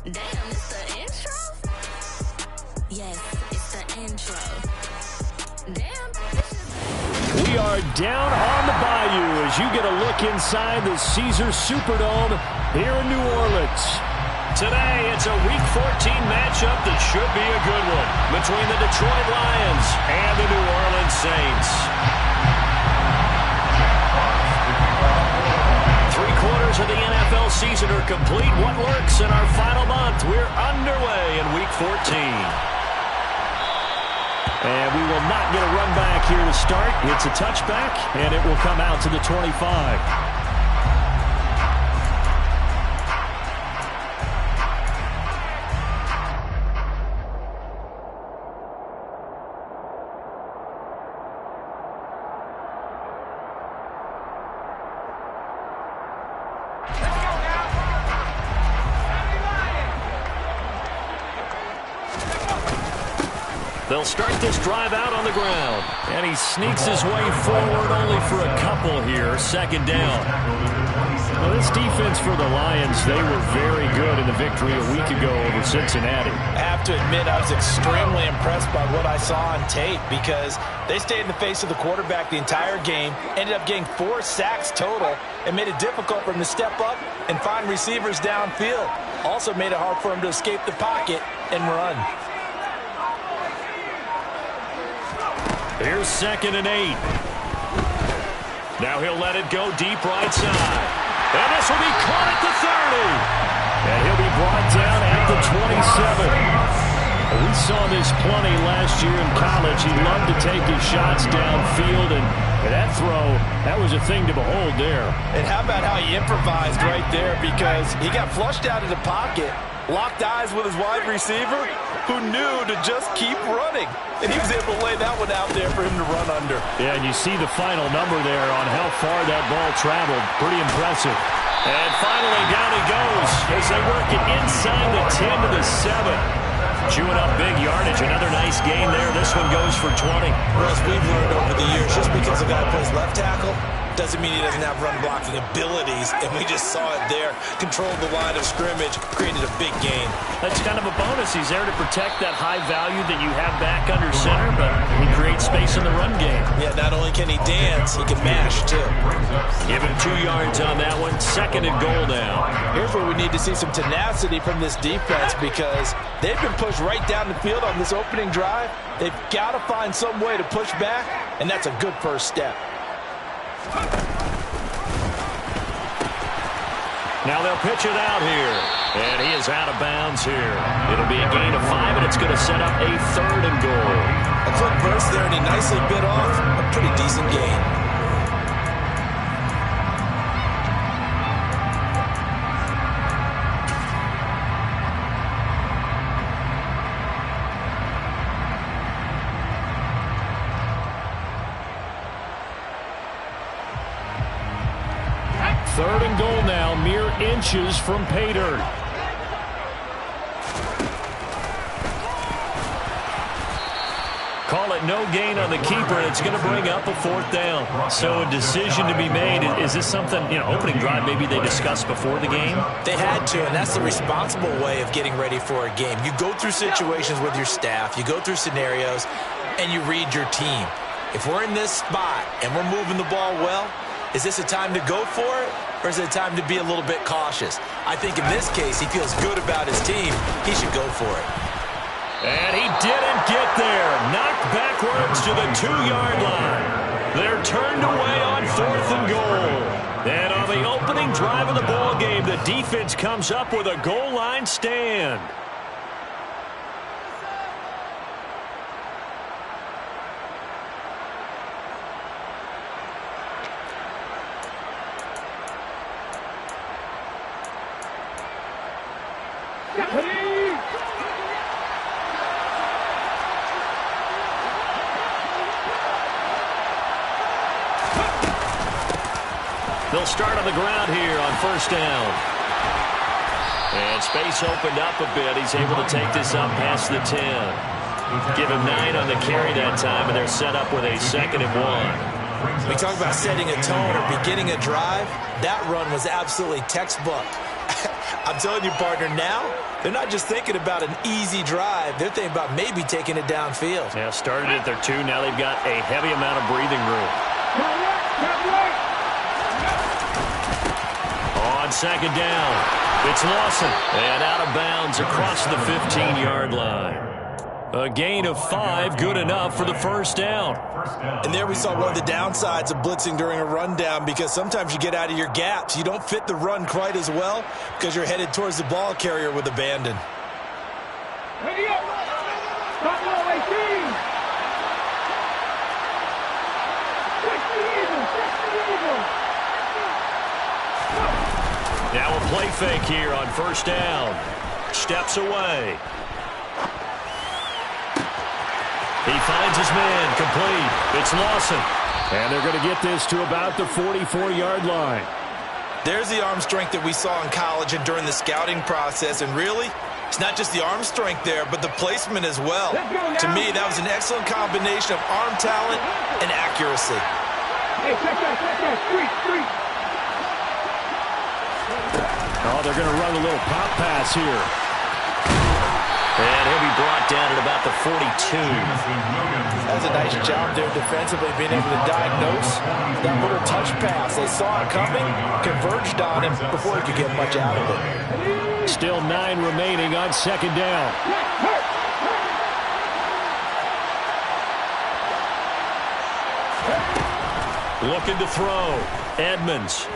Damn, it's the intro? Yes, it's the intro. Damn. We are down on the bayou as you get a look inside the Caesars Superdome here in New Orleans. Today, it's a Week 14 matchup that should be a good one between the Detroit Lions and the New Orleans Saints. 3/4 of the NFL season are complete. What lurks in our final month? We're underway in Week 14. And we will not get a run back here to start. It's a touchback, and it will come out to the 25. They'll start this drive out on the ground. And he sneaks his way forward only for a couple here. Second down. Well, this defense for the Lions, they were very good in the victory a week ago over Cincinnati. I have to admit, I was extremely impressed by what I saw on tape because they stayed in the face of the quarterback the entire game, ended up getting 4 sacks total, and made it difficult for him to step up and find receivers downfield. Also made it hard for him to escape the pocket and run. Here's 2nd and 8. Now he'll let it go deep right side. And this will be caught at the 30. And he'll be brought down at the 27. We saw this plenty last year in college. He loved to take his shots downfield, and that throw, that was a thing to behold there. And how about how he improvised right there, because he got flushed out of the pocket, locked eyes with his wide receiver, who knew to just keep running. And he was able to lay that one out there for him to run under. Yeah, and you see the final number there on how far that ball traveled. Pretty impressive. And finally down he goes as they work it inside the 10 to the 7. Chewing up big yardage. Another nice gain there. This one goes for 20. Russ, we've learned over the years, just because a guy plays left tackle doesn't mean he doesn't have run-blocking abilities, and we just saw it there. Controlled the line of scrimmage, created a big gain. That's kind of a bonus. He's there to protect that high value that you have back under center, but he creates space in the run game. Yeah, not only can he dance, he can mash, too. Give him 2 yards on that one. 2nd and goal now. Here's where we need to see some tenacity from this defense, because they've been pushed right down the field on this opening drive. They've got to find some way to push back, and that's a good first step. Now they'll pitch it out here. And he is out of bounds here. It'll be a gain of 5, and it's going to set up a 3rd and goal. A quick burst there, and he nicely bit off a pretty decent gain. Third and goal now, mere inches from pay dirt. Call it no gain on the keeper, and it's going to bring up a 4th down. So a decision to be made. Is this something, opening drive maybe they discussed before the game? They had to, and that's the responsible way of getting ready for a game. You go through situations with your staff, you go through scenarios, and you read your team. If we're in this spot and we're moving the ball well, is this a time to go for it, or is it a time to be a little bit cautious? I think in this case, he feels good about his team. He should go for it. And he didn't get there. Knocked backwards to the 2-yard line. They're turned away on 4th and goal. And on the opening drive of the ball game, the defense comes up with a goal line stand. They'll start on the ground here on 1st down. And space opened up a bit. He's able to take this up past the 10. Give him 9 on the carry that time, and they're set up with a 2nd and 1. We talk about setting a tone or beginning a drive. That run was absolutely textbook. I'm telling you, partner, now they're not just thinking about an easy drive. They're thinking about maybe taking it downfield. Yeah, started at their 2. Now they've got a heavy amount of breathing room. On second down, it's Lawson. And out of bounds across the 15-yard line. A gain of 5, good enough for the first down. And there we saw one of the downsides of blitzing during a rundown, because sometimes you get out of your gaps. You don't fit the run quite as well because you're headed towards the ball carrier with abandon. Ready up. Stop all 18. Now a play fake here on first down. Steps away. He finds his man, complete. It's Lawson. And they're going to get this to about the 44-yard line. There's the arm strength that we saw in college and during the scouting process. And really, it's not just the arm strength there, but the placement as well. To me, that was an excellent combination of arm talent and accuracy. Hey, check that. Street. Oh, they're going to run a little pop pass here. And he'll be brought down at about the 42. That's a nice job there defensively, being able to diagnose that little touch pass. They saw it coming, converged on him before he could get much out of it. Still 9 remaining on second down. Looking to throw. Edmonds.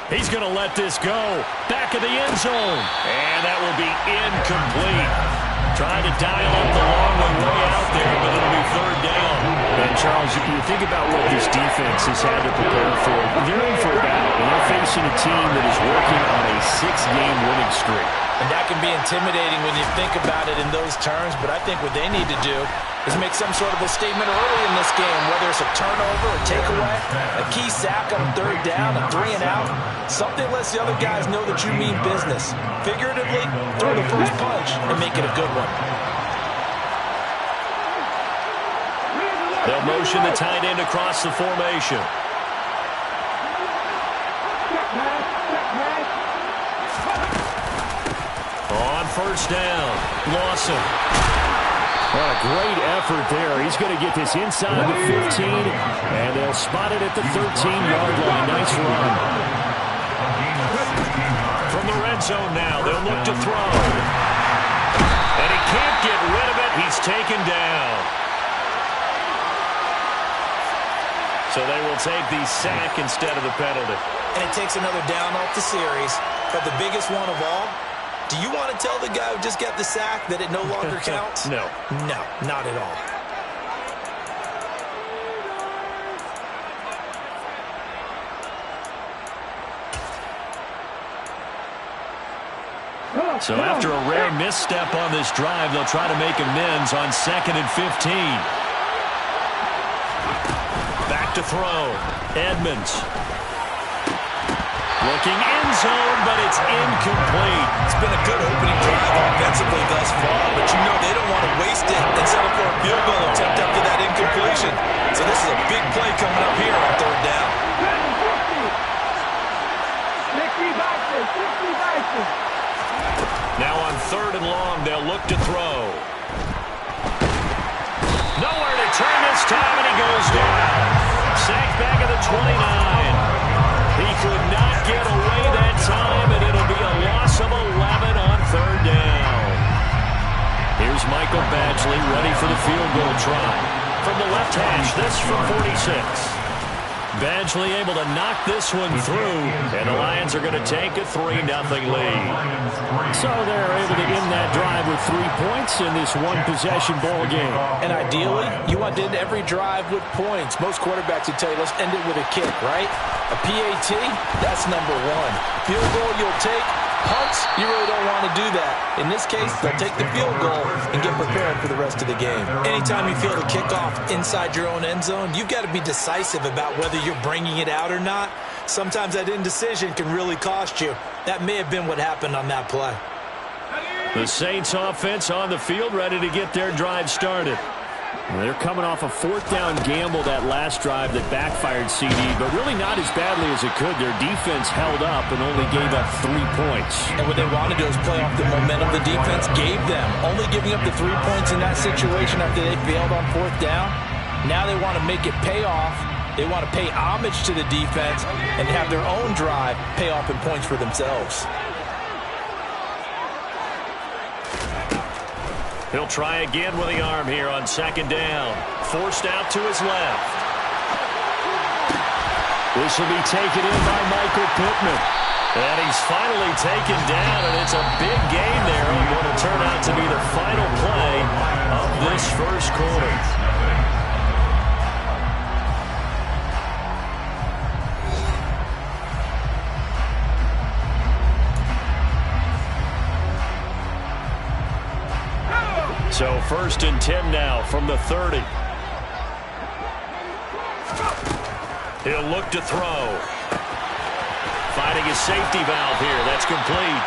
He's going to let this go. Back of the end zone. And that will be incomplete. Trying to dial up the long one way out there, but it'll be third down. And, Charles, you think about what this defense has had to prepare for. They're in for a battle. They're facing a team that is working on a 6-game winning streak. And that can be intimidating when you think about it in those terms, but I think what they need to do is make some sort of a statement early in this game, whether it's a turnover, a takeaway, a key sack on third down, a 3 and out. Something lets the other guys know that you mean business. Figuratively, throw the first punch and make it a good one. They'll motion the tight end across the formation. On first down, Lawson. What a great effort there. He's going to get this inside the 15, and they'll spot it at the 13-yard line. Nice run. From the red zone now, they'll look to throw. And he can't get rid of it. He's taken down. So they will take the sack instead of the penalty. And it takes another down off the series. But the biggest one of all, do you want to tell the guy who just got the sack that it no longer counts? No. No, not at all. So after a rare misstep on this drive, they'll try to make amends on 2nd and 15. Back to throw. Edmonds. Looking end zone, but it's incomplete. It's been a good opening drive offensively thus far, but you know they don't want to waste it and settle for a field goal attempt after that incompletion. So this is a big play coming up here on third down. 60 Now on 3rd and long, they'll look to throw. Nowhere to turn this time, and he goes down. Sacked back at the 29. He could not get away that time, and it'll be a loss of 11 on 3rd down. Here's Michael Badgley ready for the field goal try. From the left hash, this from 46. Badgley able to knock this one through, and the Lions are going to take a 3-0 lead. So they're able to end that drive with 3 points in this one-possession ball game. And ideally, you want to end every drive with points. Most quarterbacks would tell you, let's end it with a kick, right? A PAT, that's number 1. Field goal you'll take. Punts, you really don't want to do that. In this case, they'll take the field goal and get prepared for the rest of the game. Anytime you feel the kickoff inside your own end zone, you've got to be decisive about whether you're bringing it out or not. Sometimes that indecision can really cost you. That may have been what happened on that play. The Saints offense on the field, ready to get their drive started. They're coming off a fourth down gamble that last drive that backfired CD, but really not as badly as it could. Their defense held up and only gave up 3 points. And what they wanted to do is play off the momentum the defense gave them. Only giving up the 3 points in that situation after they failed on fourth down. Now they want to make it pay off. They want to pay homage to the defense and have their own drive pay off in points for themselves. He'll try again with the arm here on second down. Forced out to his left. This will be taken in by Michael Pittman. And he's finally taken down, and it's a big gain there on what will turn out to be the final play of this first quarter. So 1st and 10 now from the 30. He'll look to throw. Finding his safety valve here. That's complete.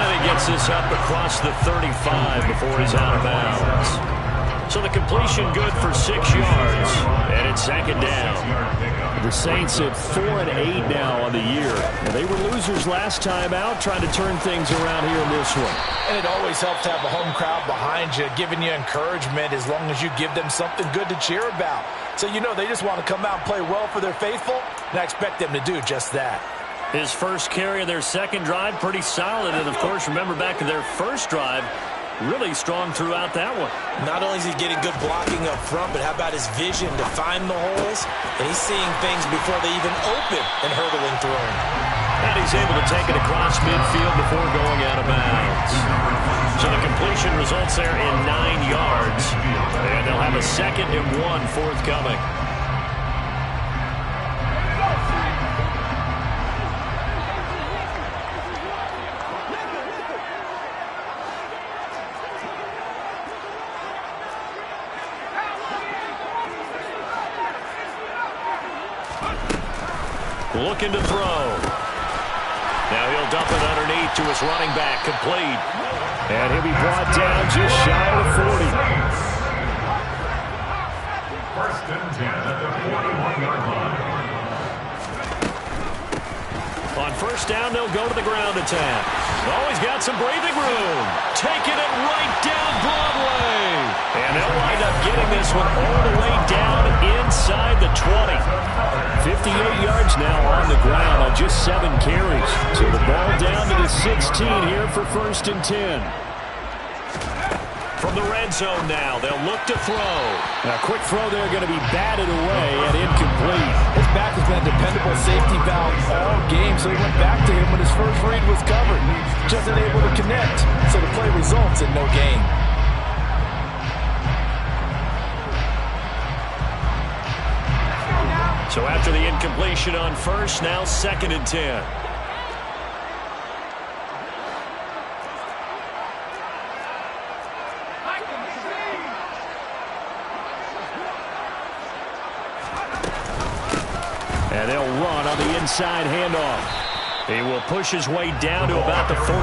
And he gets this up across the 35 before he's out of bounds. So the completion good for 6 yards. And it's second down. The Saints at 4-8 now on the year. And they were losers last time out, trying to turn things around here in this one. And it always helps to have a home crowd behind you, giving you encouragement as long as you give them something good to cheer about. So you know they just want to come out and play well for their faithful, and I expect them to do just that. His first carry of their second drive, pretty solid. And, of course, remember back to their first drive, really strong throughout that one. Not only is he getting good blocking up front, but how about his vision to find the holes? And he's seeing things before they even open and hurdling through them. And he's able to take it across midfield before going out of bounds. So the completion results there in 9 yards. And they'll have a 2nd and 1 forthcoming. Looking to throw. Now he'll dump it underneath to his running back, complete. And he'll be brought down just shy of 40. 1st and 10 at the 41-yard line. On first down, they'll go to the ground attack. Always got some breathing room. Taking it right down Broadway. And they'll wind up getting this one all the way down inside the 20. 58 yards now on the ground on just 7 carries. So the ball down to the 16 here for 1st and 10. From the red zone now, they'll look to throw. A quick throw there going to be batted away and incomplete. His back has been a dependable safety valve all game, so he went back to him when his first read was covered. Just unable to connect, so the play results in no gain. So after the incompletion on first, now 2nd and 10. And they'll run on the inside handoff. He will push his way down to about the 14.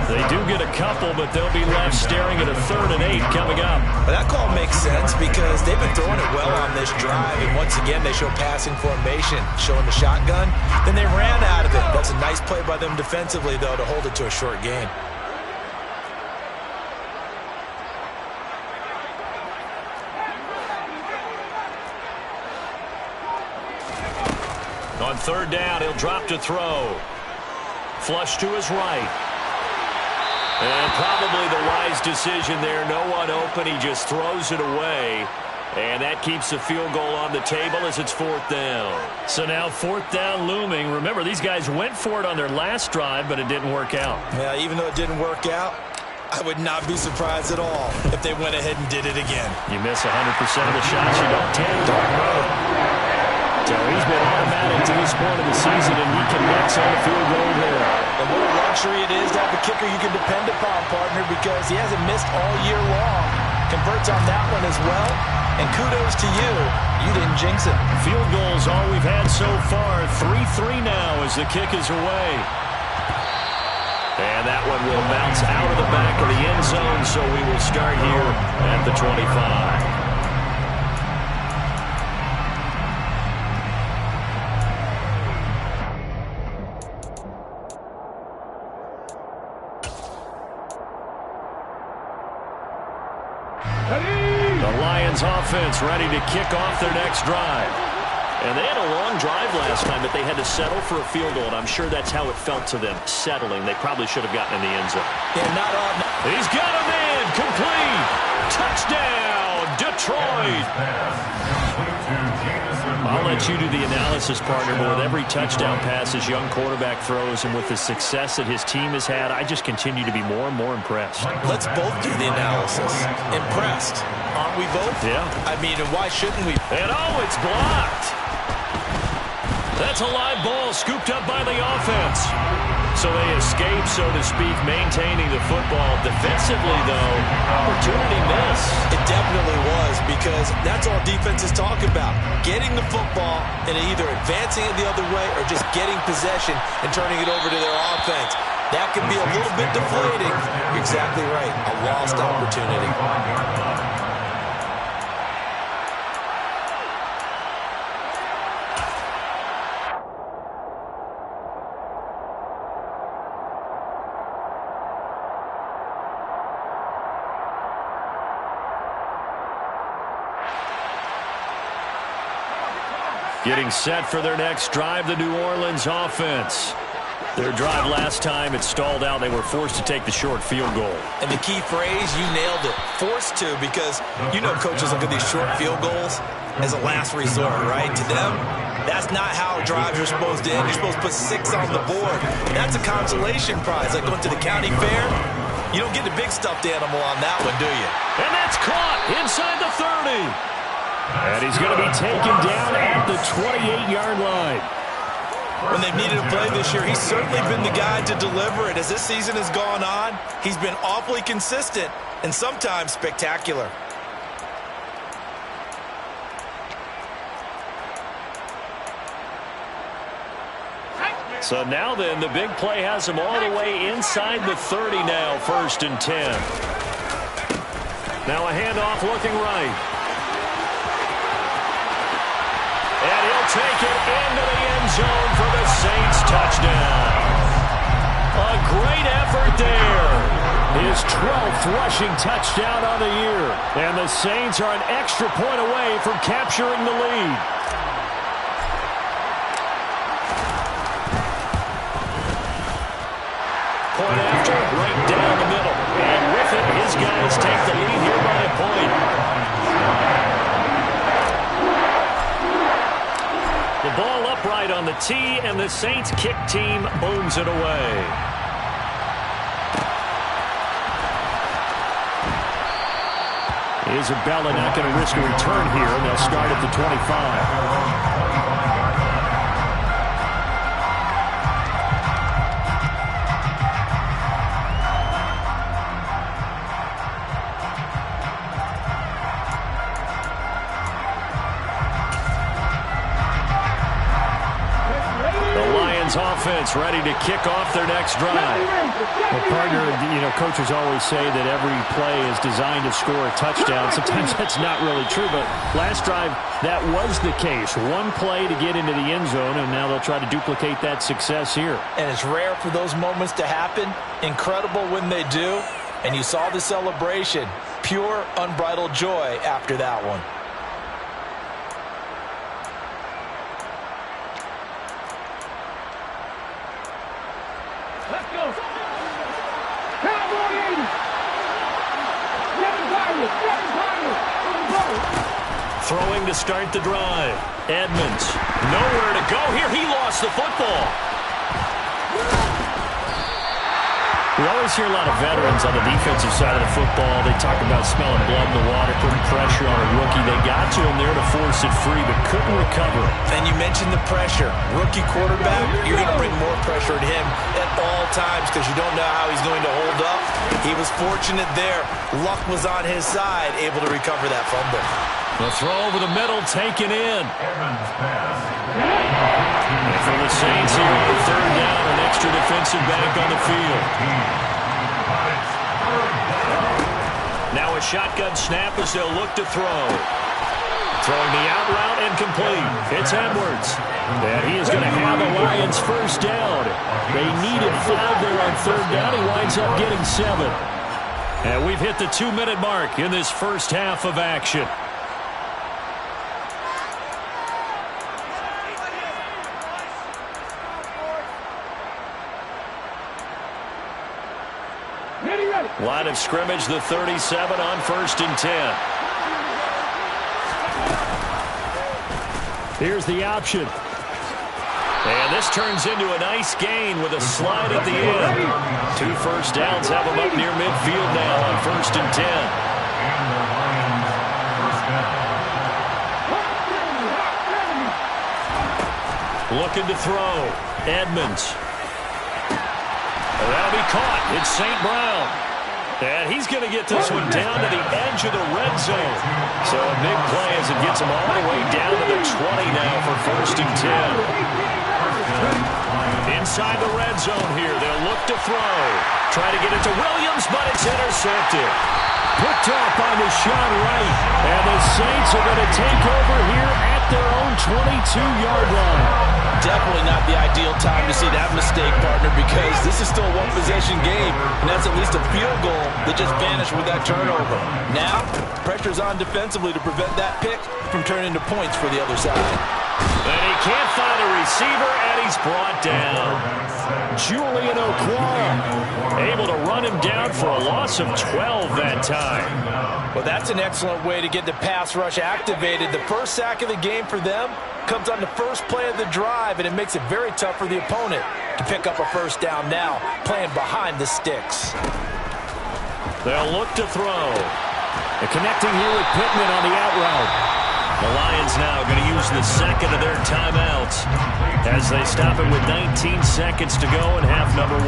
They do get a couple, but they'll be left staring at a 3rd and 8 coming up. Well, that call makes sense because they've been throwing it well on this drive, and once again they show passing formation, showing the shotgun. Then they ran out of it. That's a nice play by them defensively, though, to hold it to a short gain. On 3rd down, he'll drop to throw. Flush to his right. And probably the wise decision there. No one open. He just throws it away. And that keeps the field goal on the table as it's 4th down. So now 4th down looming. Remember, these guys went for it on their last drive, but it didn't work out. Yeah, even though it didn't work out, I would not be surprised at all if they went ahead and did it again. You miss 100% of the shots you don't take. So he's been automatic to this point of the season, and he connects on the field goal there. And what a luxury it is to have a kicker you can depend upon, partner, because he hasn't missed all year long. Converts on that one as well. And kudos to you. You didn't jinx it. Field goals all we've had so far. 3-3 now as the kick is away. And that one will bounce out of the back of the end zone, so we will start here at the 25. The Lions offense ready to kick off their next drive. And they had a long drive last time, but they had to settle for a field goal, and I'm sure that's how it felt to them, settling. They probably should have gotten in the end zone. Yeah, not on. He's got a man, complete. Touchdown, Detroit. I'll let you do the analysis, partner, but with every touchdown pass his young quarterback throws and with the success that his team has had, I just continue to be more and more impressed. Let's both do the analysis. Impressed. Aren't we both? Yeah. I mean, why shouldn't we? And it's blocked. That's a live ball scooped up by the offense. So they escape, so to speak, maintaining the football. Defensively, though, opportunity missed. It definitely was, because that's all defenses talk about. Getting the football and either advancing it the other way or just getting possession and turning it over to their offense. That can be a little bit deflating. You're exactly right. A lost opportunity. Getting set for their next drive, the New Orleans offense. Their drive last time, it stalled out. They were forced to take the short field goal. And the key phrase, you nailed it. Forced to, because you know coaches look at these short field goals as a last resort, right? To them, that's not how drives are supposed to end. You're supposed to put 6 on the board. That's a consolation prize, like going to the county fair. You don't get the big stuffed animal on that one, do you? And that's caught inside the 30. And he's going to be taken down at the 28-yard line. When they've needed a play this year, he's certainly been the guy to deliver it. As this season has gone on, he's been awfully consistent and sometimes spectacular. So now then, the big play has him all the way inside the 30 now, 1st and 10. Now a handoff looking right. And he'll take it into the end zone for the Saints touchdown. A great effort there. His 12th rushing touchdown on the year. And the Saints are an extra point away from capturing the lead. Point after, right down the middle. And with it, his guys take the lead here by a point. The ball upright on the tee, and the Saints kick team booms it away. Isabella not going to risk a return here, and they'll start at the 25. Offense ready to kick off their next drive. Well, partner, coaches always say that every play is designed to score a touchdown. Sometimes that's not really true, but last drive, that was the case. One play to get into the end zone, and now they'll try to duplicate that success here. And it's rare for those moments to happen. Incredible when they do. And you saw the celebration. Pure, unbridled joy after that one. Let's go. Cowboy 80. Throwing to start the drive. Edmonds. Nowhere to go here. He lost the football. We always hear a lot of veterans on the defensive side of the football. They talk about smelling blood in the water, putting pressure on a rookie. They got to him there to force it free, but couldn't recover. And you mentioned the pressure. Rookie quarterback, you're going to bring more pressure at him at all times because you don't know how he's going to hold up. He was fortunate there. Luck was on his side, able to recover that fumble. The throw over the middle, taken in. And for the Saints here on 3rd down, an extra defensive back on the field. Now a shotgun snap as they'll look to throw. Throwing the out route and complete. It's Edwards. And he is going to have the Lions first down. They needed 5 there on 3rd down. He winds up getting 7. And we've hit the 2-minute mark in this first half of action. Line of scrimmage, the 37 on 1st and 10. Here's the option. And this turns into a nice gain with a slide at the end. 2 first downs have them up near midfield now on 1st and 10. And the Lions first down. Looking to throw. Edmonds. That'll be caught. It's St. Brown. And he's going to get this one down to the edge of the red zone. So a big play as it gets him all the way down to the 20 now for 1st and 10. Inside the red zone here, they'll look to throw. Try to get it to Williams, but it's intercepted. Picked up by Deshaun Wright. And the Saints are going to take over here at their own 22-yard line. Definitely not the ideal time to see that mistake, partner, because this is still a one-possession game, and that's at least a field goal that just vanished with that turnover. Now, pressure's on defensively to prevent that pick from turning into points for the other side. And he can't find a receiver, and he's brought down. Julian Okwara able to run him down for a loss of 12 that time. Well, that's an excellent way to get the pass rush activated. The first sack of the game for them comes on the first play of the drive, and it makes it very tough for the opponent to pick up a first down now, playing behind the sticks. They'll look to throw. And connecting here with Pittman on the out route. The Lions now going to use the second of their timeouts as they stop it with 19 seconds to go in half number 1.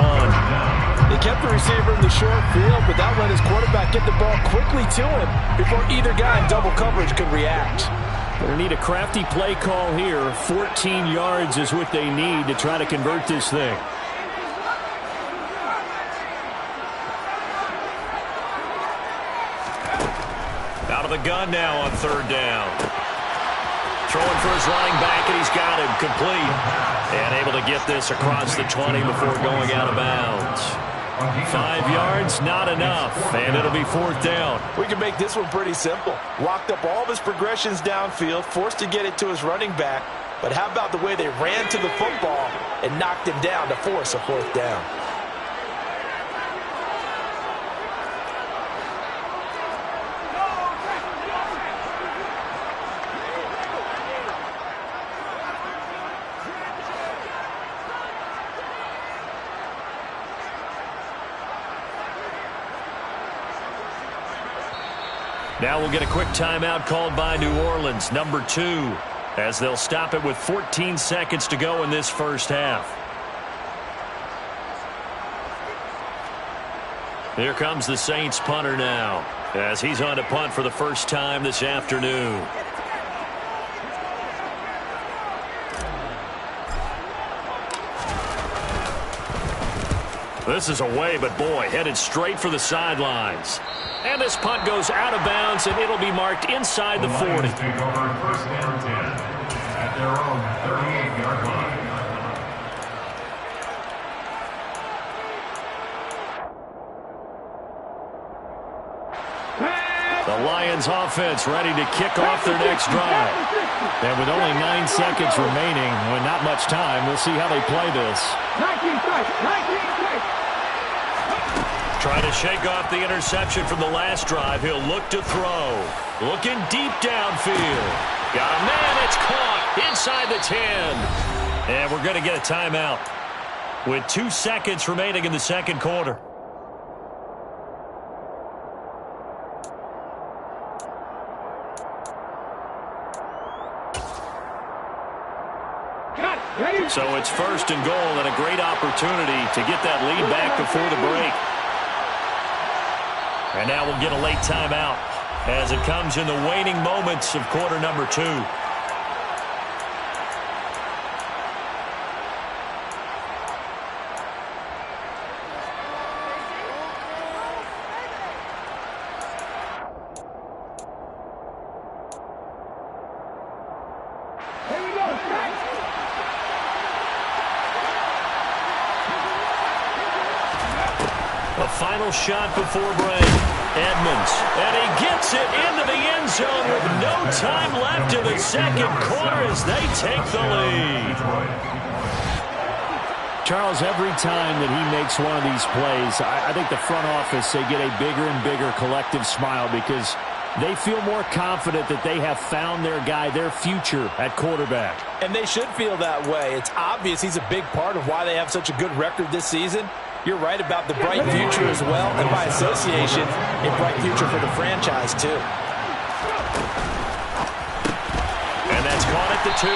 They kept the receiver in the short field, but that let his quarterback get the ball quickly to him before either guy in double coverage could react. They need a crafty play call here. 14 yards is what they need to try to convert this thing. Out of the gun now on 3rd down. Throwing for his running back, and he's got him complete. And able to get this across the 20 before going out of bounds. 5 yards, not enough, and it'll be 4th down. We can make this one pretty simple. Locked up all of his progressions downfield, forced to get it to his running back. But how about the way they ran to the football and knocked him down to force a 4th down? Now we'll get a quick timeout called by New Orleans, number 2, as they'll stop it with 14 seconds to go in this first half. Here comes the Saints punter now, as he's on to punt for the first time this afternoon. This is away, but boy, headed straight for the sidelines. And this punt goes out of bounds, and it'll be marked inside the 40. Lions take over 1st and 10 at their own 38-yard line. The Lions offense ready to kick off their next drive. And with only 9 seconds remaining, and not much time, we'll see how they play this. 19 strikes, 19 strikes. Trying to shake off the interception from the last drive. He'll look to throw. Looking deep downfield. Got a man. It's caught inside the 10. And we're going to get a timeout with 2 seconds remaining in the second quarter. So it's 1st and goal, and a great opportunity to get that lead back before the break. And now we'll get a late timeout as it comes in the waning moments of quarter number 2. final shot before break. Edmonds, and he gets it into the end zone with no time left in the second quarter as they take the lead. Charles, every time that he makes one of these plays, I think the front office, they get a bigger and bigger collective smile because they feel more confident that they have found their guy, their future at quarterback. And they should feel that way. It's obvious he's a big part of why they have such a good record this season. You're right about the bright future as well, and by association, a bright future for the franchise too. And that's caught at the 2,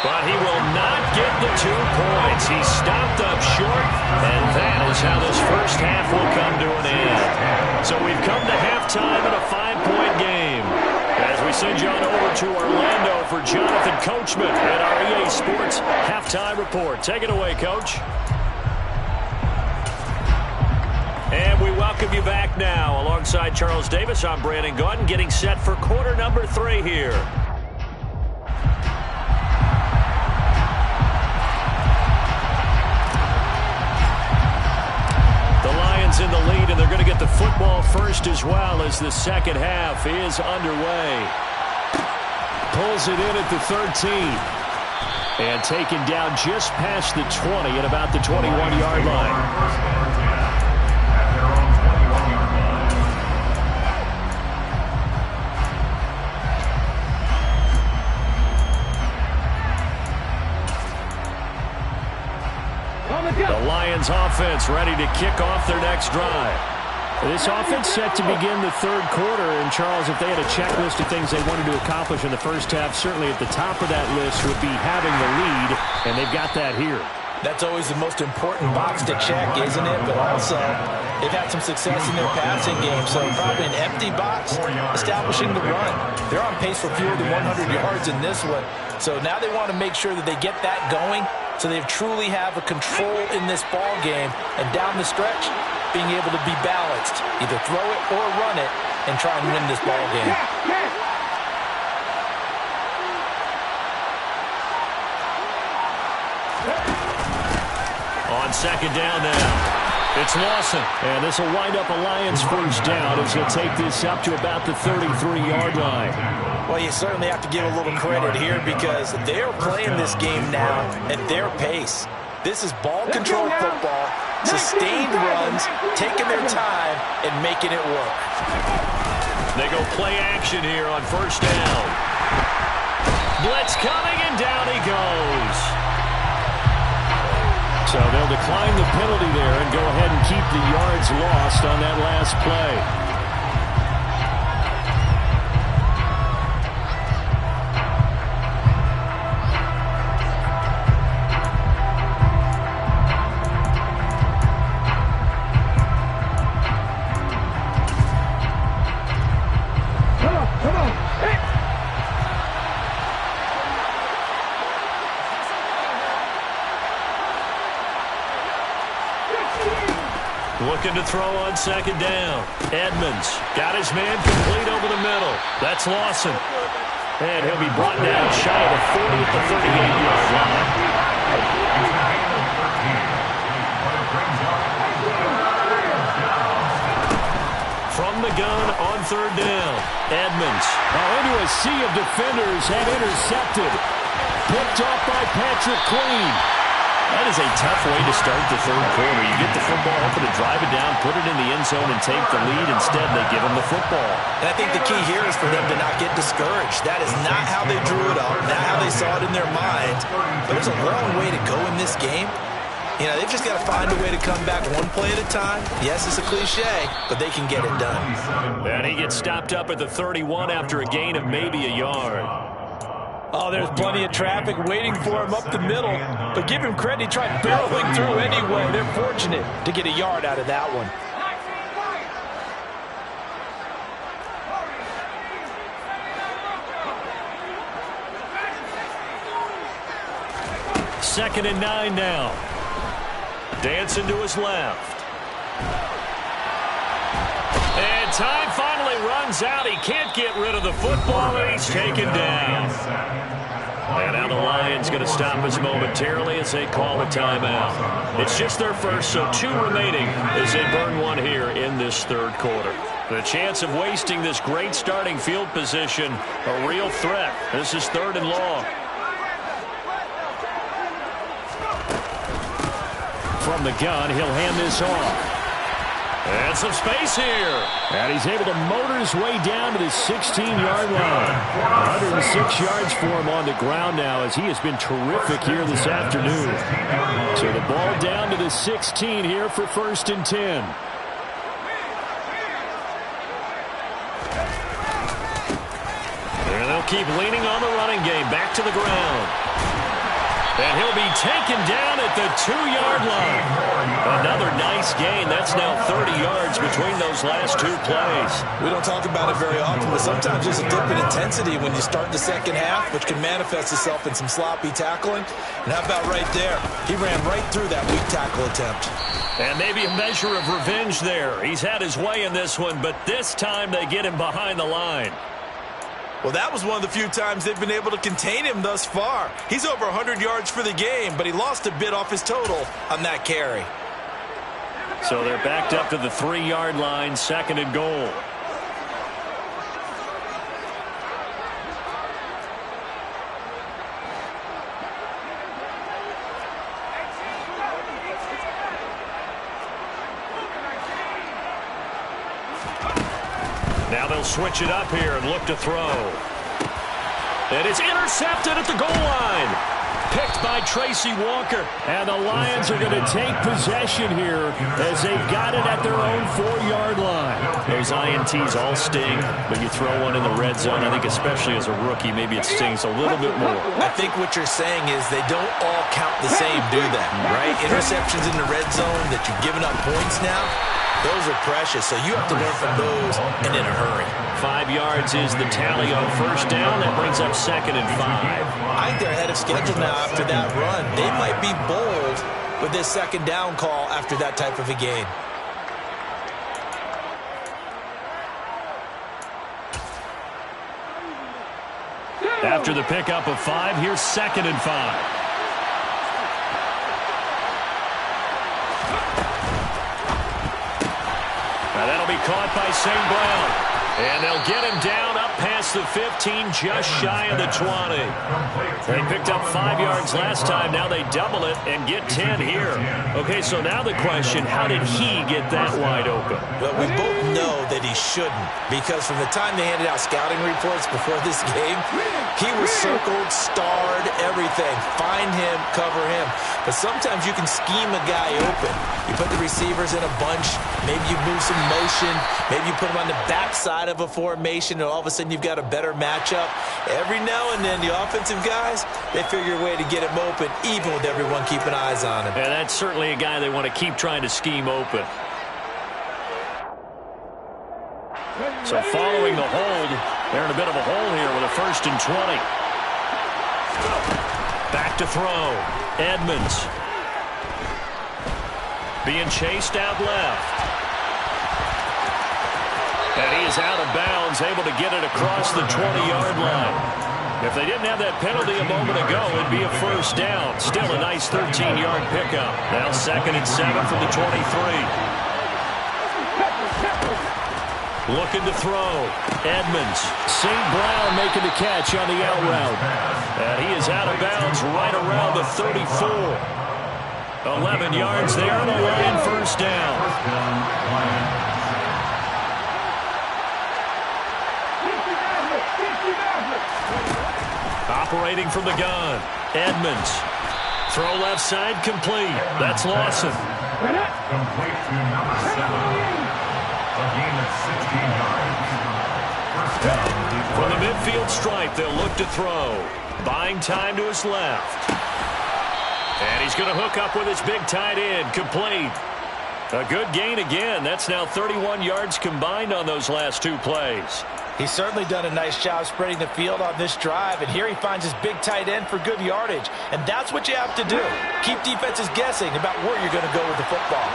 but he will not get the 2 points. He's stopped up short, and that is how this first half will come to an end. So we've come to halftime in a 5-point game. As we send you on over to Orlando for Jonathan Coachman at our EA Sports Halftime Report. Take it away, Coach. And we welcome you back now. Alongside Charles Davis, I'm Brandon Gaudin, getting set for quarter number 3 here. The Lions in the lead, and they're going to get the football first as well as the second half is underway. Pulls it in at the 13. And taken down just past the 20 at about the 21-yard line. The Lions offense ready to kick off their next drive. This offense set to begin the third quarter. And, Charles, if they had a checklist of things they wanted to accomplish in the first half, certainly at the top of that list would be having the lead, and they've got that here. That's always the most important box to check, isn't it? But also, they've had some success in their passing game, so probably an empty box, establishing the run. They're on pace for fewer than 100 yards in this one. So now they want to make sure that they get that going so they truly have a control in this ball game. And down the stretch, being able to be balanced, either throw it or run it, and try and win this ball game. On second down now. It's Lawson. And this will wind up a Lions first down as he'll take this up to about the 33-yard line. Well, you certainly have to give a little credit here because they're playing this game now at their pace. This is ball control football, sustained runs, taking their time, and making it work. They go play action here on first down. Blitz coming, and down he goes. So they'll decline the penalty there and go ahead and keep the yards lost on that last play. Looking to throw on second down. Edmonds got his man complete over the middle. That's Lawson. And he'll be brought down shy of the 40 at the 38-yard line. From the gun on third down. Edmonds. Into a sea of defenders and intercepted. Picked off by Patrick Queen. That is a tough way to start the third quarter. You get the football, hoping to drive it down, put it in the end zone, and take the lead. Instead, they give them the football. And I think the key here is for them to not get discouraged. That is not how they drew it up, not how they saw it in their minds. But there's a long way to go in this game. You know, they've just got to find a way to come back one play at a time. Yes, it's a cliche, but they can get it done. And he gets stopped up at the 31 after a gain of maybe a yard. Oh, there's plenty of traffic waiting for him up the middle. But give him credit, he tried barreling through anyway. They're fortunate to get a yard out of that one. Second and 9 now. Dancing to his left. And time finally runs out. He can't get rid of the football, and he's taken down. And now the Lions going to stop us momentarily as they call a timeout. It's just their first, so 2 remaining as they burn one here in this third quarter. The chance of wasting this great starting field position, a real threat. This is 3rd and long. From the gun, he'll hand this off. And some space here. And he's able to motor his way down to the 16-yard line. 106 yards for him on the ground now as he has been terrific here this afternoon. So the ball down to the 16 here for 1st and 10. And they'll keep leaning on the running game. Back to the ground. And he'll be taken down at the 2-yard line. Another nice gain. That's now 30 yards between those last 2 plays. We don't talk about it very often, but sometimes there's a dip in intensity when you start the second half, which can manifest itself in some sloppy tackling. And how about right there? He ran right through that weak tackle attempt. And maybe a measure of revenge there. He's had his way in this one, but this time they get him behind the line. Well, that was one of the few times they've been able to contain him thus far. He's over 100 yards for the game, but he lost a bit off his total on that carry. So they're backed up to the 3-yard line, 2nd and goal. Now they'll switch it up here and look to throw. And it's intercepted at the goal line. Picked by Tracy Walker. And the Lions are going to take possession here as they've got it at their own 4-yard line. Those INTs all sting, but you throw one in the red zone, I think especially as a rookie, maybe it stings a little bit more. I think what you're saying is they don't all count the same, do they? Right? Interceptions in the red zone that you've given up points now. Those are precious, so you have to learn from those and in a hurry. 5 yards is the tally on 1st down. That brings up 2nd and 5. I think they're ahead of schedule now after that run. They might be bold with this 2nd down call after that type of a gain. After the pickup of 5, here's 2nd and 5. Now that'll be caught by St. Brown. And they'll get him down up past the 15, just shy of the 20. They picked up 5 yards last time. Now they double it and get 10 here. Okay, so now the question, how did he get that wide open? Well, we both know that he shouldn't, because from the time they handed out scouting reports before this game, he was circled, starred, everything. Find him, cover him. But sometimes you can scheme a guy open. You put the receivers in a bunch. Maybe you move some motion. Maybe you put them on the backside of a formation, and all of a sudden you've got a better matchup. Every now and then, the offensive guys, they figure a way to get him open, even with everyone keeping eyes on him. And that's certainly a guy they want to keep trying to scheme open. So following the hold, they're in a bit of a hole here with a 1st and 20. Back to throw. Edmonds. Being chased out left. And he is out of bounds, able to get it across the 20-yard line. If they didn't have that penalty a moment ago, it'd be a 1st down. Still a nice 13-yard pickup. Now 2nd and 7 from the 23. Looking to throw. Edmonds. St. Brown making the catch on the out route. And he is out of bounds right around the 34. 11 yards there on the line, 1st down. Operating from the gun. Edmonds. Throw left side, complete. That's Lawson. Complete to number 7. A gain of 16 yards. 1st down. From the midfield stripe, they'll look to throw. Buying time to his left. And he's going to hook up with his big tight end. Complete. A good gain again. That's now 31 yards combined on those last 2 plays. He's certainly done a nice job spreading the field on this drive, and here he finds his big tight end for good yardage. And that's what you have to do. Keep defenses guessing about where you're going to go with the football.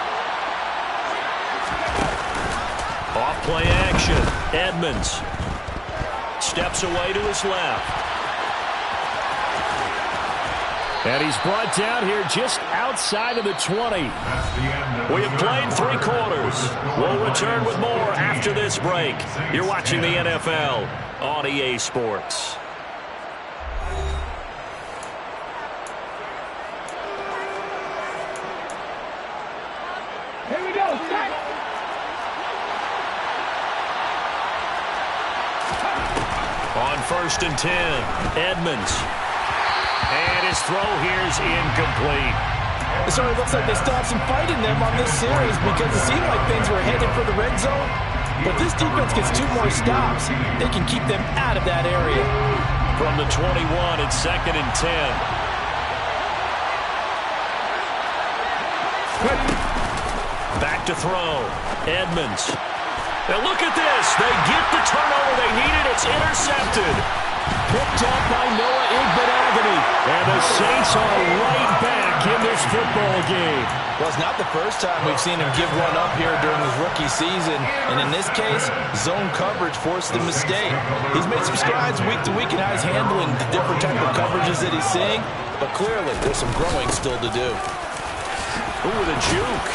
Off play action. Edmonds steps away to his left. And he's brought down here just outside of the 20. We have played 3 quarters. We'll return with more after this break. You're watching the NFL on EA Sports. Here we go. Set. On 1st and 10, Edmonds. And his throw here is incomplete. It certainly looks like they still have some fight in them on this series because it seemed like things were headed for the red zone. But this defense gets 2 more stops. They can keep them out of that area. From the 21, it's 2nd and 10. Back to throw. Edmonds. Now look at this. They get the turnover they needed. It's intercepted. Picked up by Noah Igbenogany. And the Saints are right back in this football game. Well, it's not the first time we've seen him give one up here during his rookie season. And in this case, zone coverage forced the mistake. He's made some strides week to week in how he's handling the different type of coverages that he's seeing. But clearly, there's some growing still to do. Ooh, the juke.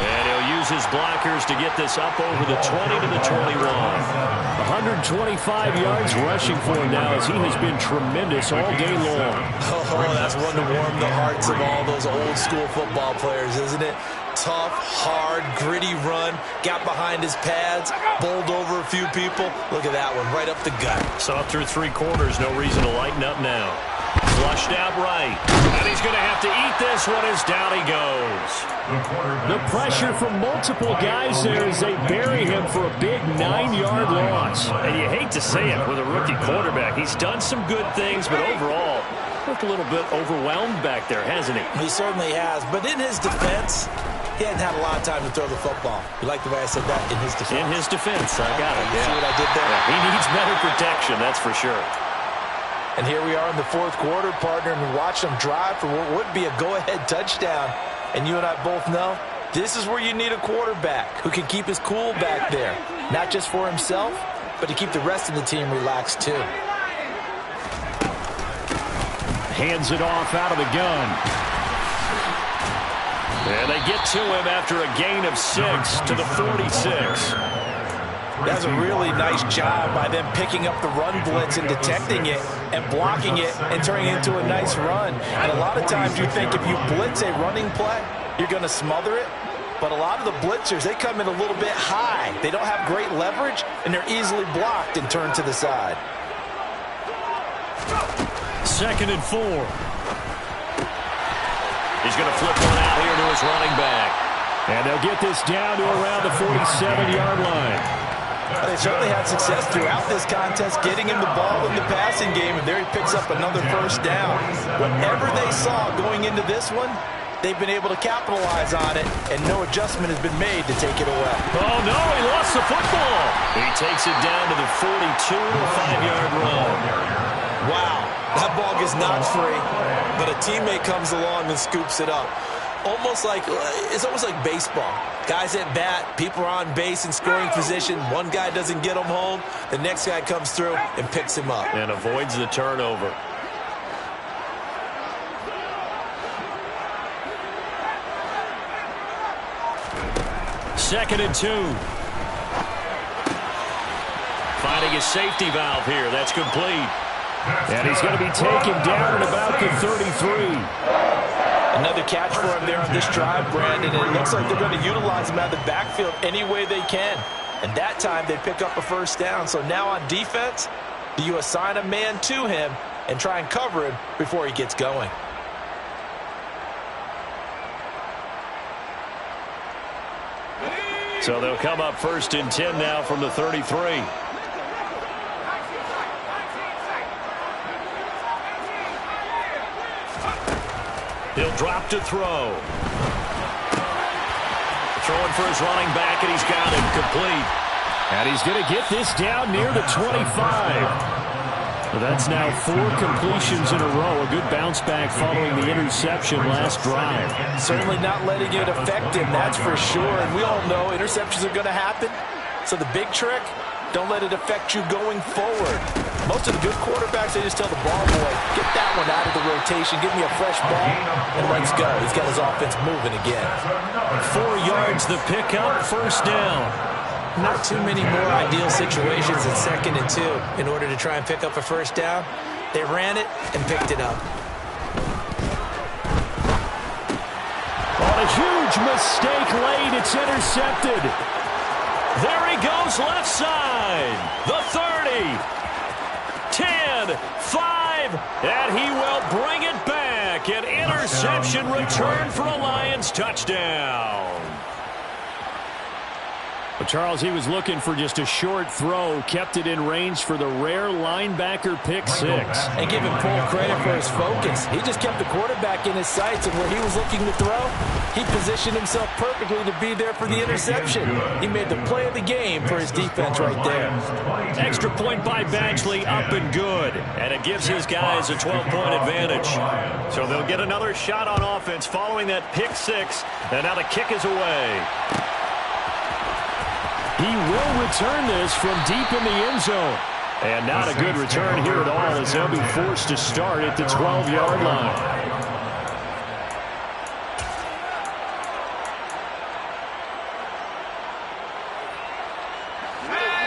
And he'll use his blockers to get this up over the 20 to the 21. 125 yards rushing for him now as he has been tremendous all day long. Oh, that's one to warm the hearts of all those old school football players, isn't it? Tough, hard, gritty run. Got behind his pads, bowled over a few people. Look at that one, right up the gut. Saw through 3 quarters, no reason to lighten up now. Flushed out right. And he's going to have to eat this one as down he goes. The pressure from multiple guys there as they bury him for a big 9-yard loss. And you hate to say it with a rookie quarterback. He's done some good things, but overall, looked a little bit overwhelmed back there, hasn't he? He certainly has. But in his defense, he hadn't had a lot of time to throw the football. You like the way I said that? In his defense. In his defense, I got it. See what I did there? Yeah, he needs better protection, that's for sure. And here we are in the 4th quarter, partner, and we watched him drive for what would be a go-ahead touchdown. And you and I both know this is where you need a quarterback who can keep his cool back there. Not just for himself, but to keep the rest of the team relaxed too. Hands it off out of the gun. And they get to him after a gain of 6 to the 46. That's a really nice job by them picking up the run blitz and detecting it and blocking it and turning it into a nice run. And a lot of times you think if you blitz a running play, you're going to smother it. But a lot of the blitzers, they come in a little bit high. They don't have great leverage, and they're easily blocked and turned to the side. 2nd and 4. He's going to flip one out here to his running back. And they'll get this down to around the 47-yard line. They certainly had success throughout this contest, getting him the ball in the passing game, and there he picks up another 1st down. Whatever they saw going into this one, they've been able to capitalize on it, and no adjustment has been made to take it away. Oh, no, he lost the football. He takes it down to the 42, a 5-yard run. Wow, that ball gets knocked free, but a teammate comes along and scoops it up. It's almost like baseball. Guys at bat, people are on base in scoring position. One guy doesn't get him home. The next guy comes through and picks him up. And avoids the turnover. Second and 2. Finding his safety valve here. That's complete. And he's going to be taken down at about the 33. Another catch for him there on this drive, Brandon, and it looks like they're going to utilize him out of the backfield any way they can. And that time they pick up a 1st down. So now on defense, do you assign a man to him and try and cover him before he gets going? So they'll come up 1st and 10 now from the 33. He'll drop to throw. Throwing for his running back, and he's got him complete. And he's going to get this down near the 25. Well, that's now 4 completions in a row. A good bounce back following the interception last drive. Certainly not letting it affect him, that's for sure. And we all know interceptions are going to happen. So the big trick, don't let it affect you going forward. Most of the good quarterbacks, they just tell the ball boy, get that one out of the rotation, give me a fresh ball, and let's go. He's got his offense moving again. 4 yards the pickup, first down. Not too many more ideal situations than 2nd and 2 in order to try and pick up a first down. They ran it and picked it up. On a huge mistake late, it's intercepted. There he goes left side. The 30. 10, 5, and he will bring it back. An interception return for a Lions touchdown. Well, Charles, he was looking for just a short throw, kept it in range for the rare linebacker pick 6. And give him full credit for his focus. He just kept the quarterback in his sights, and where he was looking to throw, he positioned himself perfectly to be there for the interception. He made the play of the game for his defense right there. Extra point by Badgley, up and good. And it gives his guys a 12-point advantage. So they'll get another shot on offense following that pick 6. And now the kick is away. He will return this from deep in the end zone. And not a good return here at all, as they'll be forced to start at the 12-yard line.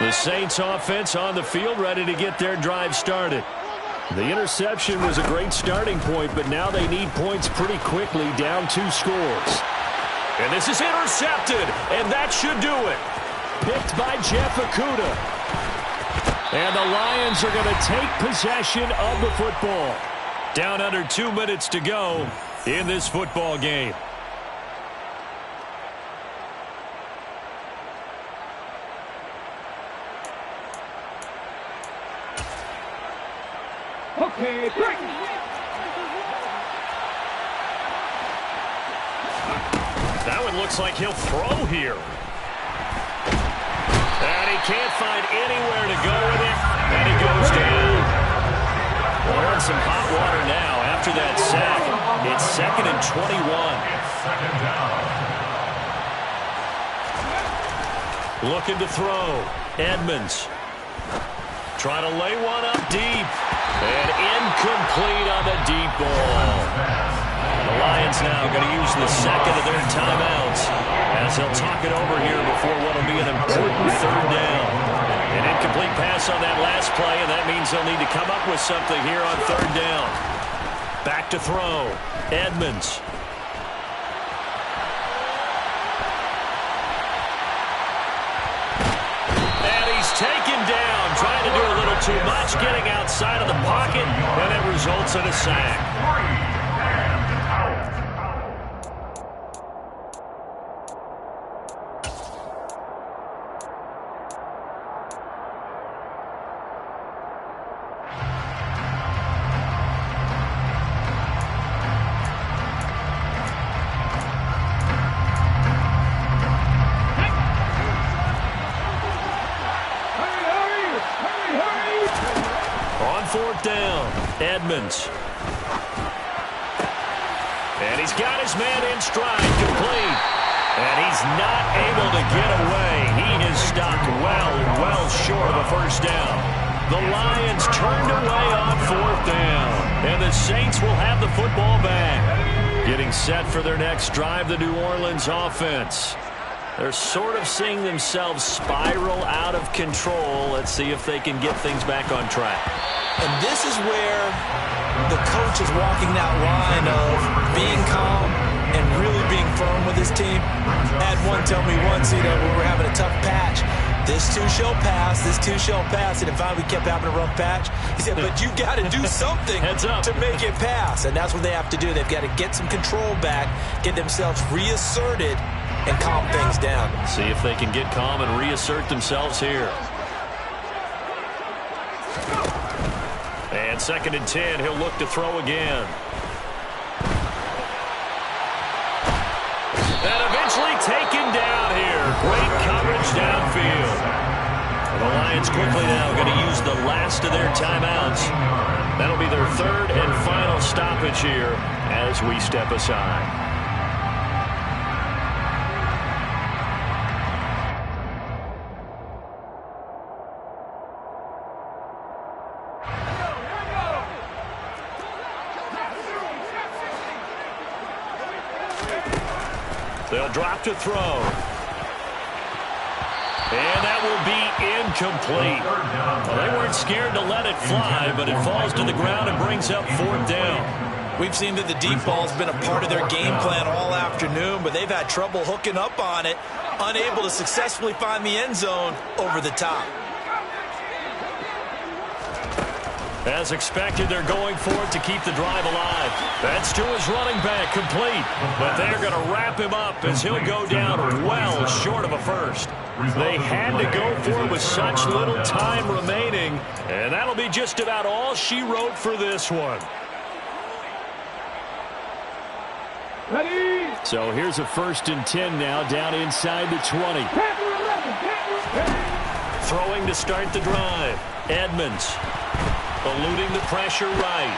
The Saints offense on the field, ready to get their drive started. The interception was a great starting point, but now they need points pretty quickly, down 2 scores. And this is intercepted, and that should do it. Picked by Jeff Okudah. And the Lions are going to take possession of the football. Down under 2 minutes to go in this football game. Okay, break. That one looks like he'll throw here. And he can't find anywhere to go with it. And he goes down. Well, we're in some hot water now after that sack. It's 2nd and 21. Looking to throw. Edmonds. Trying to lay one up deep. And incomplete on the deep ball. The Lions now going to use the second of their timeouts as they'll talk it over here before what will be an important 3rd down. An incomplete pass on that last play, and that means they'll need to come up with something here on 3rd down. Back to throw. Edmonds. And he's taken down, trying to do a little too much, getting outside of the pocket, and it results in a sack. Edmonds. And he's got his man in stride, complete. And he's not able to get away. He is stopped well short of a first down. The Lions turned away on 4th down. And the Saints will have the football back. Getting set for their next drive, the New Orleans offense. They're sort of seeing themselves spiral out of control. Let's see if they can get things back on track. And this is where the coach is walking that line of being calm and really being firm with his team. I had one tell me once, when we were having a tough patch, this too shall pass, this too shall pass. And if we kept having a rough patch, he said, but you got to do something to make it pass. And that's what they have to do. They've got to get some control back, get themselves reasserted, and calm things down. See if they can get calm and reassert themselves here. And 2nd and 10, he'll look to throw again. And eventually taken down here. Great coverage downfield. The Lions quickly now going to use the last of their timeouts. That'll be their 3rd and final stoppage here as we step aside. drop to throw. And that will be incomplete. Well, they weren't scared to let it fly, but it falls to the ground and brings up 4th down. We've seen that the deep ball has been a part of their game plan all afternoon, but they've had trouble hooking up on it, unable to successfully find the end zone over the top. As expected, they're going for it to keep the drive alive. That's to his running back, complete. But they're going to wrap him up as he'll go down well short of a first. They had to go for it with such little time remaining, and that'll be just about all she wrote for this one. Ready? So here's a 1st and 10 now, down inside the 20. Throwing to start the drive. Edmonds eluding the pressure right.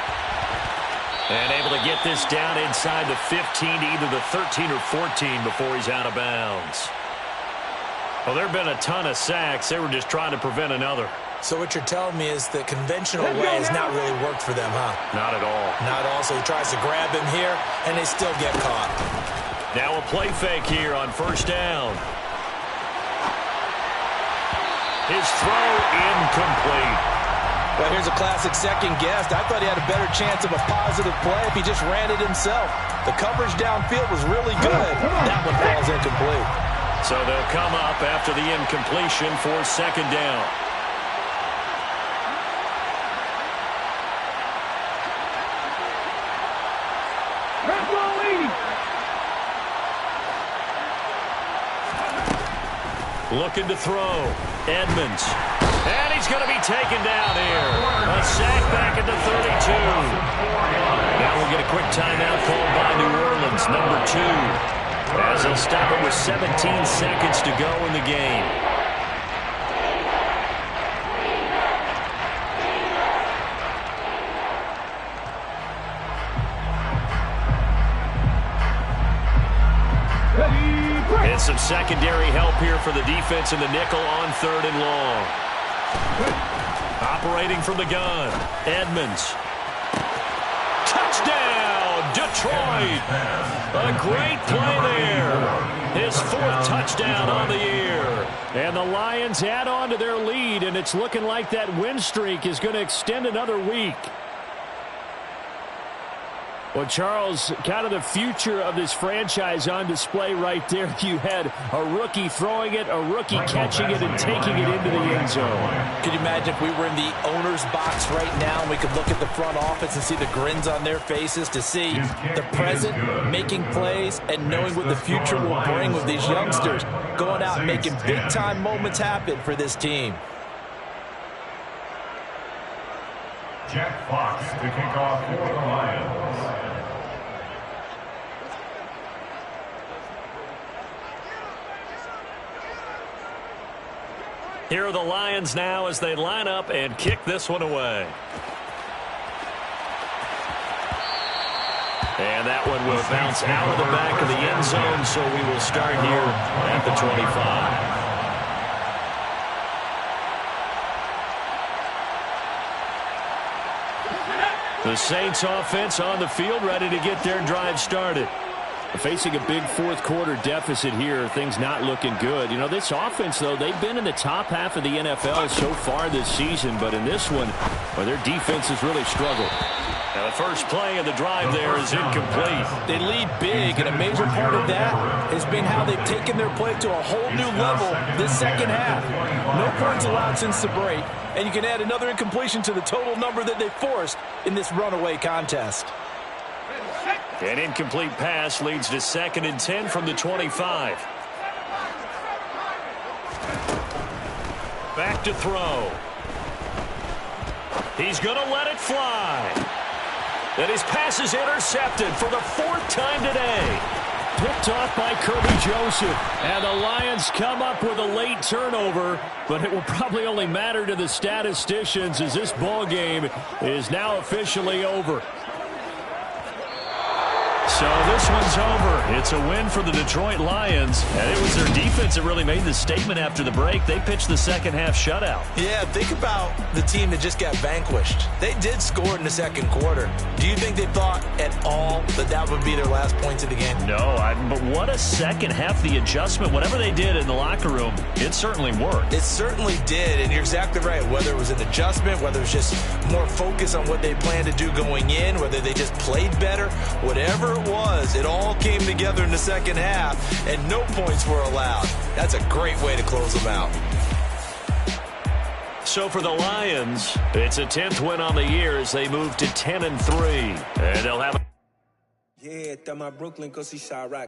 And able to get this down inside the 15 to either the 13 or 14 before he's out of bounds. Well, there have been a ton of sacks. They were just trying to prevent another. So what you're telling me is the conventional way has not really worked for them, huh? Not at all. Not at all. So he tries to grab him here, and they still get caught. Now a play fake here on 1st down. His throw incomplete. Well, here's a classic second guess. I thought he had a better chance of a positive play if he just ran it himself. The coverage downfield was really good. That one falls incomplete. So they'll come up after the incompletion for 2nd down. Looking to throw. Edmonds. And he's going to be taken down here. A sack back at the 32. Now we'll get a quick timeout called by New Orleans, number 2. As they'll stop it with 17 seconds to go in the game. And some secondary help here for the defense in the nickel on 3rd and long. Operating from the gun. Edmonds. Touchdown, Detroit. A great play there. His 4th touchdown on the year. And the Lions add on to their lead, and it's looking like that win streak is going to extend another week. Well, Charles, kind of the future of this franchise on display right there. You had a rookie throwing it, a rookie catching it, and taking it into the end zone. Could you imagine if we were in the owner's box right now and we could look at the front office and see the grins on their faces to see the present, making plays, and knowing what the future will bring with these youngsters going out and making big-time moments happen for this team. Jack Fox to kick off for the Lions. Here are the Lions now as they line up and kick this one away. And that one will bounce out of the back of the end zone, so we will start here at the 25. The Saints offense on the field, ready to get their drive started. Facing a big 4th quarter deficit here, things not looking good. You know, this offense, though, they've been in the top half of the NFL so far this season, but in this one, well, their defense has really struggled. Now, the first play of the drive there is incomplete. They lead big, and a major part of that has been how they've taken their play to a whole new level this second half. No points allowed since the break, and you can add another incompletion to the total number that they forced in this runaway contest. An incomplete pass leads to 2nd and 10 from the 25. Back to throw. He's going to let it fly. And his pass is intercepted for the 4th time today. Picked off by Kirby Joseph. And the Lions come up with a late turnover, but it will probably only matter to the statisticians as this ball game is now officially over. So this one's over. It's a win for the Detroit Lions, and it was their defense that really made the statement after the break. They pitched the second-half shutout. Yeah, think about the team that just got vanquished. They did score in the second quarter. Do you think they thought at all that that would be their last points of the game? No, but what a second half. The adjustment, whatever they did in the locker room, it certainly worked. It certainly did, and you're exactly right. Whether it was an adjustment, whether it was just more focus on what they planned to do going in, whether they just played better, whatever it was, it all came together in the second half, and no points were allowed. That's a great way to close them out. So for the Lions, it's a 10th win on the year as they move to 10-3, and they'll have. Yeah, my Brooklyn, 'cause he shot right.